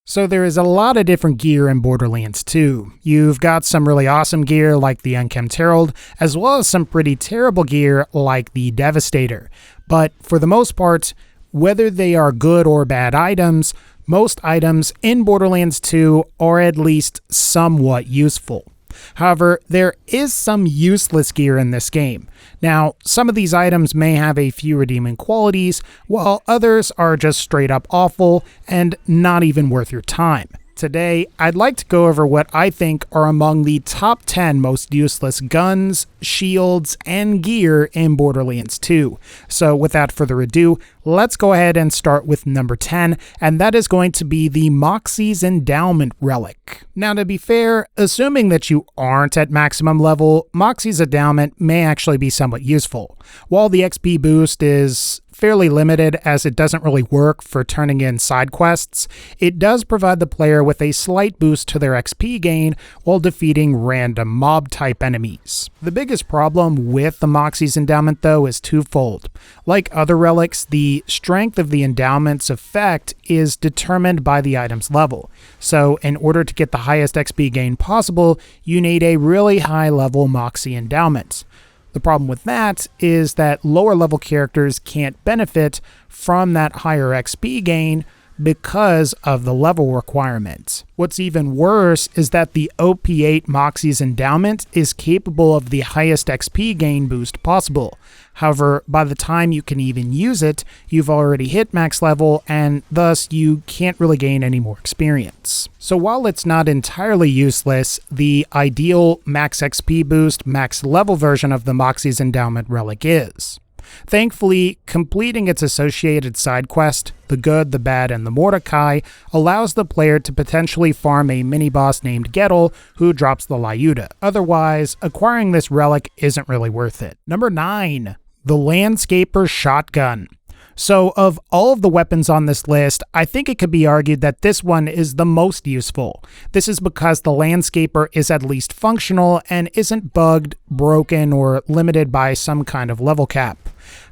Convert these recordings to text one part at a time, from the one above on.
So there is a lot of different gear in Borderlands 2. You've got some really awesome gear like the Unkempt Herald, as well as some pretty terrible gear like the Devastator. But for the most part, whether they are good or bad items, most items in Borderlands 2 are at least somewhat useful. However, there is some useless gear in this game. Now, some of these items may have a few redeeming qualities, while others are just straight up awful and not even worth your time. Today, I'd like to go over what I think are among the top 10 most useless guns, shields, and gear in Borderlands 2. So without further ado, let's go ahead and start with number 10, and that is going to be the Moxies Endowment Relic. Now, to be fair, assuming that you aren't at maximum level, Moxies Endowment may actually be somewhat useful. While the XP boost is fairly limited as it doesn't really work for turning in side quests, it does provide the player with a slight boost to their XP gain while defeating random mob-type enemies. The biggest problem with the Moxies Endowment, though, is twofold. Like other relics, the strength of the endowment's effect is determined by the item's level. So, in order to get the highest XP gain possible, you need a really high-level Moxie Endowment. The problem with that is that lower level characters can't benefit from that higher XP gain because of the level requirement. What's even worse is that the OP8 Moxies Endowment is capable of the highest XP gain boost possible. However, by the time you can even use it, you've already hit max level, and thus you can't really gain any more experience. So while it's not entirely useless, the ideal max XP boost, max level version of the Moxies Endowment Relic is. Thankfully, completing its associated side quest, the Good, the Bad, and the Mordecai, allows the player to potentially farm a mini-boss named Cradle who drops the Lyuda. Otherwise, acquiring this relic isn't really worth it. Number 9. The Landscaper Shotgun. So of all of the weapons on this list, I think it could be argued that this one is the most useful. This is because the Landscaper is at least functional and isn't bugged, broken, or limited by some kind of level cap.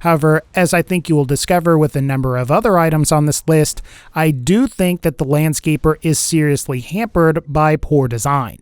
However, as I think you will discover with a number of other items on this list, I do think that the Landscaper is seriously hampered by poor design.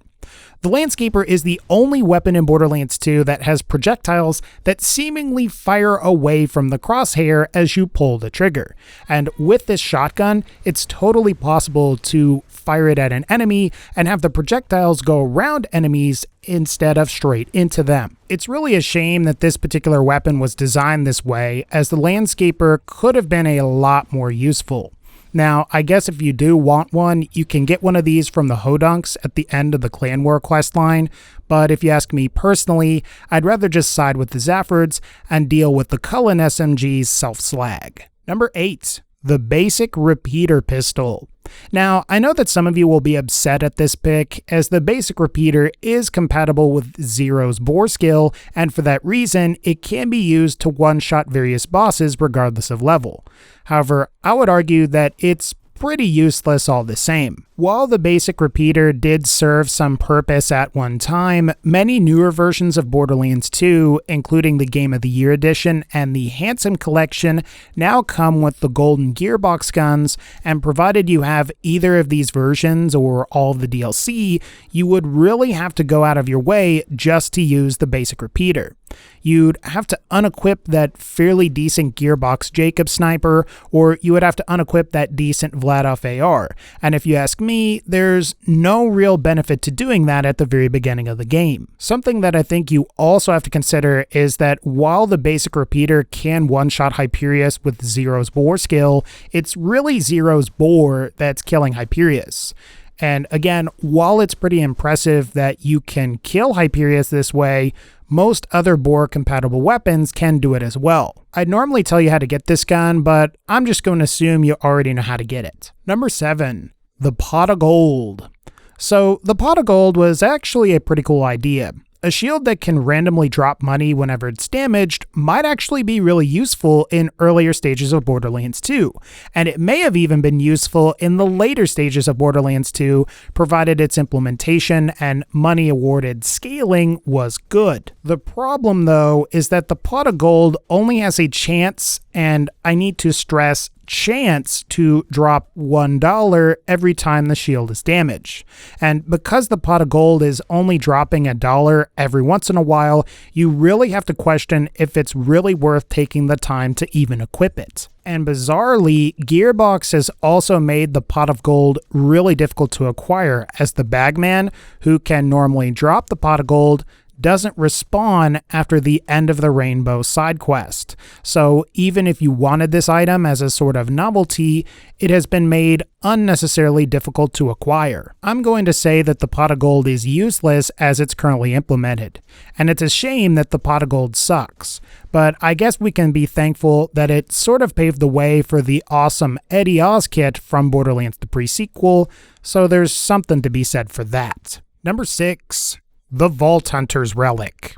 The Landscaper is the only weapon in Borderlands 2 that has projectiles that seemingly fire away from the crosshair as you pull the trigger. And with this shotgun, it's totally possible to fire it at an enemy and have the projectiles go around enemies instead of straight into them. It's really a shame that this particular weapon was designed this way, as the Landscaper could have been a lot more useful. Now, I guess if you do want one, you can get one of these from the Hodunks at the end of the Clan War questline, but if you ask me personally, I'd rather just side with the Zaffords and deal with the Cullen SMG's self-slag. Number 8. The Basic Repeater Pistol. Now, I know that some of you will be upset at this pick, as the Basic Repeater is compatible with Zero's bore skill, and for that reason, it can be used to one-shot various bosses regardless of level. However, I would argue that it's pretty useless all the same. While the Basic Repeater did serve some purpose at one time, many newer versions of Borderlands 2, including the Game of the Year edition and the Handsome Collection, now come with the Golden Gearbox guns, and provided you have either of these versions or all of the DLC, you would really have to go out of your way just to use the Basic Repeater. You'd have to unequip that fairly decent Gearbox Jacob sniper, or you would have to unequip that decent Vladoff AR, and if you ask me, there's no real benefit to doing that at the very beginning of the game. Something that I think you also have to consider is that while the Basic Repeater can one-shot Hyperius with Zero's bore skill, it's really Zero's bore that's killing Hyperius. And again, while it's pretty impressive that you can kill Hyperius this way, most other bore-compatible weapons can do it as well. I'd normally tell you how to get this gun, but I'm just going to assume you already know how to get it. Number 7. The Pot of Gold. So, the Pot of Gold was actually a pretty cool idea. A shield that can randomly drop money whenever it's damaged might actually be really useful in earlier stages of Borderlands 2, and it may have even been useful in the later stages of Borderlands 2, provided its implementation and money awarded scaling was good. The problem, though, is that the Pot of Gold only has a chance, and I need to stress chance to drop $1 every time the shield is damaged. And because the pot of gold is only dropping $1 every once in a while, you really have to question if it's really worth taking the time to even equip it. And bizarrely, Gearbox has also made the pot of gold really difficult to acquire, as the bagman, who can normally drop the pot of gold, doesn't respawn after the end of the Rainbow side quest. So even if you wanted this item as a sort of novelty, it has been made unnecessarily difficult to acquire. I'm going to say that the pot of gold is useless as it's currently implemented, and it's a shame that the pot of gold sucks. But I guess we can be thankful that it sort of paved the way for the awesome Eddie Oz kit from Borderlands the pre-sequel, so there's something to be said for that. Number 6. The Vault Hunter's Relic.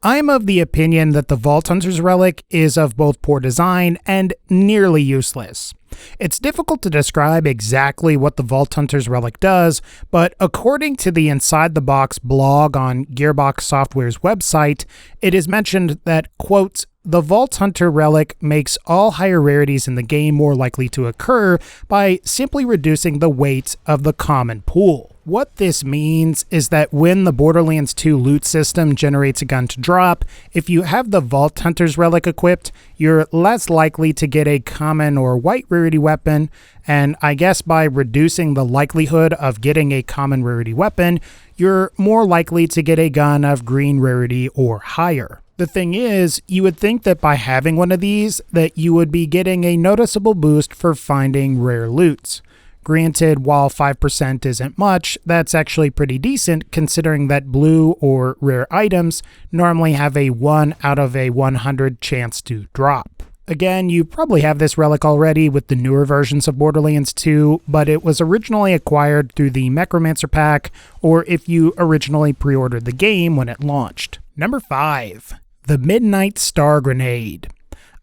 I'm of the opinion that the Vault Hunter's Relic is of both poor design and nearly useless. It's difficult to describe exactly what the Vault Hunter's Relic does, but according to the Inside the Box blog on Gearbox Software's website, it is mentioned that, quote, "The Vault Hunter Relic makes all higher rarities in the game more likely to occur by simply reducing the weight of the common pool." What this means is that when the Borderlands 2 loot system generates a gun to drop, if you have the Vault Hunter's Relic equipped, you're less likely to get a common or white rarity weapon, and I guess by reducing the likelihood of getting a common rarity weapon, you're more likely to get a gun of green rarity or higher. The thing is, you would think that by having one of these, that you would be getting a noticeable boost for finding rare loot. Granted, while 5% isn't much, that's actually pretty decent considering that blue or rare items normally have a 1 out of a 100 chance to drop. Again, you probably have this relic already with the newer versions of Borderlands 2, but it was originally acquired through the Necromancer pack, or if you originally pre-ordered the game when it launched. Number 5. The Midnight Star Grenade.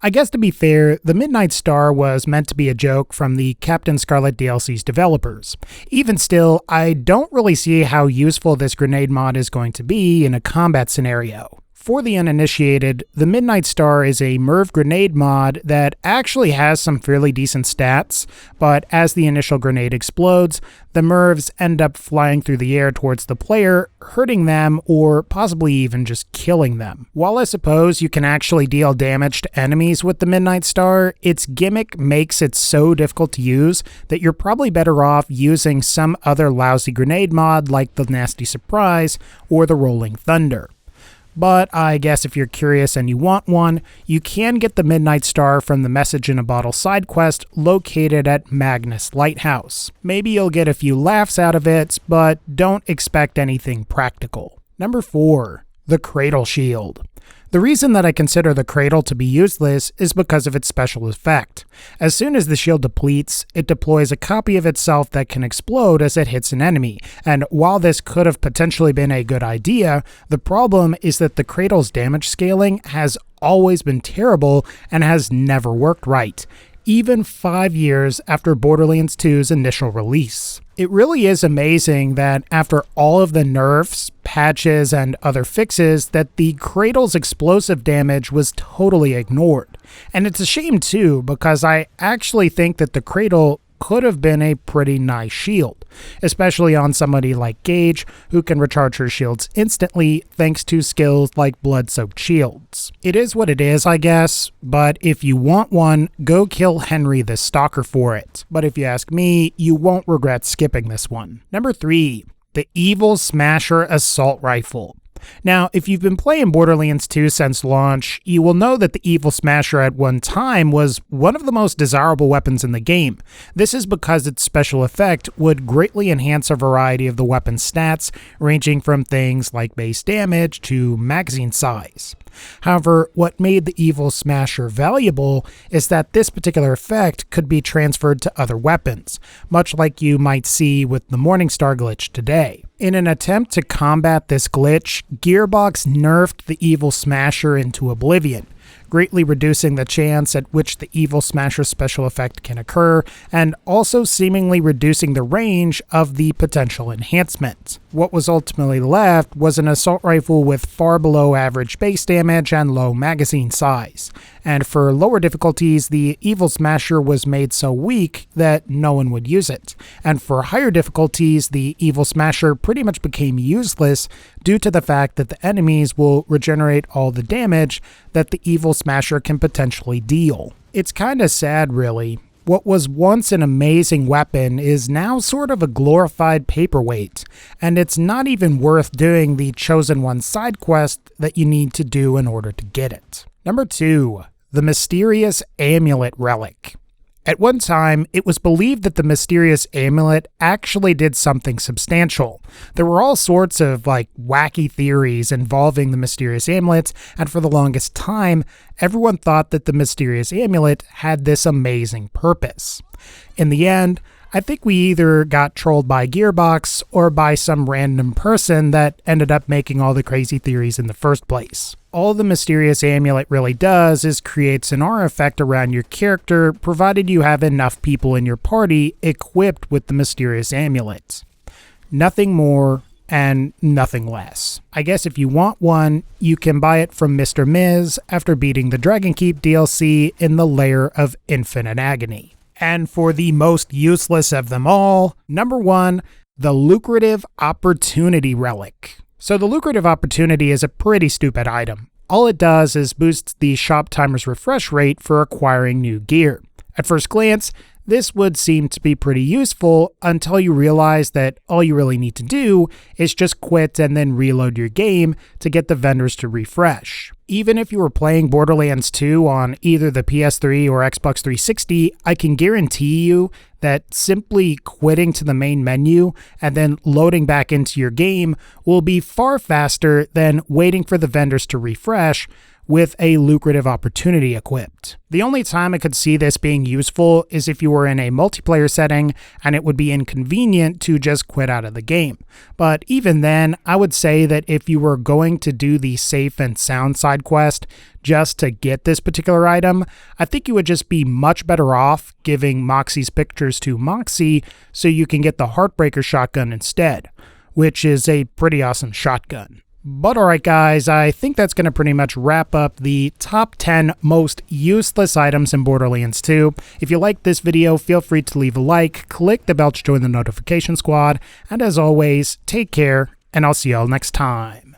I guess to be fair, the Midnight Star was meant to be a joke from the Captain Scarlet DLC's developers. Even still, I don't really see how useful this grenade mod is going to be in a combat scenario. For the uninitiated, the Midnight Star is a Merv grenade mod that actually has some fairly decent stats, but as the initial grenade explodes, the Mervs end up flying through the air towards the player, hurting them or possibly even just killing them. While I suppose you can actually deal damage to enemies with the Midnight Star, its gimmick makes it so difficult to use that you're probably better off using some other lousy grenade mod like the Nasty Surprise or the Rolling Thunder. But I guess if you're curious and you want one, you can get the Midnight Star from the Message in a Bottle side quest located at Magnus Lighthouse. Maybe you'll get a few laughs out of it, but don't expect anything practical. Number 4. The Cradle Shield. The reason that I consider the Cradle to be useless is because of its special effect. As soon as the shield depletes, it deploys a copy of itself that can explode as it hits an enemy, and while this could have potentially been a good idea, the problem is that the Cradle's damage scaling has always been terrible and has never worked right, even 5 years after Borderlands 2's initial release. It really is amazing that after all of the nerfs, patches, and other fixes, that the Cradle's explosive damage was totally ignored. And it's a shame too, because I actually think that the Cradle could have been a pretty nice shield, especially on somebody like Gage, who can recharge her shields instantly thanks to skills like blood-soaked shields. It is what it is, I guess, but if you want one, go kill Henry the Stalker for it. But if you ask me, you won't regret skipping this one. Number 3. The Evil Smasher Assault Rifle. Now, if you've been playing Borderlands 2 since launch, you will know that the Evil Smasher at one time was one of the most desirable weapons in the game. This is because its special effect would greatly enhance a variety of the weapon's stats, ranging from things like base damage to magazine size. However, what made the Evil Smasher valuable is that this particular effect could be transferred to other weapons, much like you might see with the Morningstar glitch today. In an attempt to combat this glitch, Gearbox nerfed the Evil Smasher into oblivion. greatly reducing the chance at which the Evil Smasher special effect can occur, and also seemingly reducing the range of the potential enhancement. What was ultimately left was an assault rifle with far below average base damage and low magazine size, and for lower difficulties, the Evil Smasher was made so weak that no one would use it, and for higher difficulties, the Evil Smasher pretty much became useless due to the fact that the enemies will regenerate all the damage that the Evil Smasher can potentially deal. It's kinda sad, really. What was once an amazing weapon is now sort of a glorified paperweight, and it's not even worth doing the Chosen One side quest that you need to do in order to get it. Number 2. The mysterious Amulet Relic. At one time, it was believed that the mysterious amulet actually did something substantial. There were all sorts of wacky theories involving the mysterious amulets, and for the longest time, everyone thought that the mysterious amulet had this amazing purpose. In the end, I think we either got trolled by Gearbox or by some random person that ended up making all the crazy theories in the first place. All the mysterious amulet really does is creates an aura effect around your character, provided you have enough people in your party equipped with the mysterious amulet. Nothing more and nothing less. I guess if you want one, you can buy it from Mr. Miz after beating the Dragon Keep DLC in the Lair of Infinite Agony. And for the most useless of them all, number 1, the Lucrative Opportunity Relic. So the Lucrative Opportunity is a pretty stupid item. All it does is boosts the shop timer's refresh rate for acquiring new gear. At first glance, this would seem to be pretty useful until you realize that all you really need to do is just quit and then reload your game to get the vendors to refresh. Even if you were playing Borderlands 2 on either the PS3 or Xbox 360, I can guarantee you that simply quitting to the main menu and then loading back into your game will be far faster than waiting for the vendors to refresh with a Lucrative Opportunity equipped. The only time I could see this being useful is if you were in a multiplayer setting and it would be inconvenient to just quit out of the game. But even then, I would say that if you were going to do the safe and sound side quest just to get this particular item, I think you would just be much better off giving Moxie's pictures to Moxie so you can get the Heartbreaker shotgun instead, which is a pretty awesome shotgun. But alright guys, I think that's going to pretty much wrap up the top 10 most useless items in Borderlands 2. If you liked this video, feel free to leave a like, click the bell to join the notification squad, and as always, take care, and I'll see y'all next time.